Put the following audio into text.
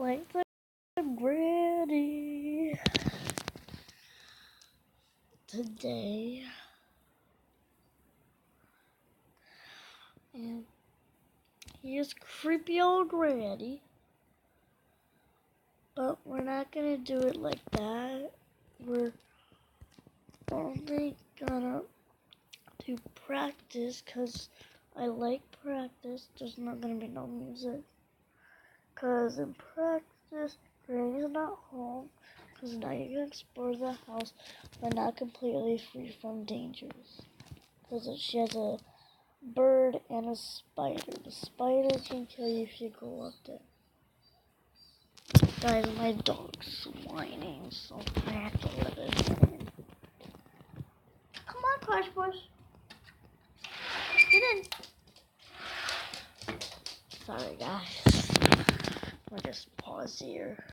like the granny today, and here's creepy old granny, but we're not gonna do it like that. We're only gonna do practice because I like practice. There's not gonna be no music because in practice Granny's not home, because now you can explore the house but not completely free from dangers, because she has a bird and a spider. The spider can kill you if you go up there. Guys, my dog's whining, so I have to let it in. Come on, Crash Bush. Get in. Sorry, guys. We'll just pause here.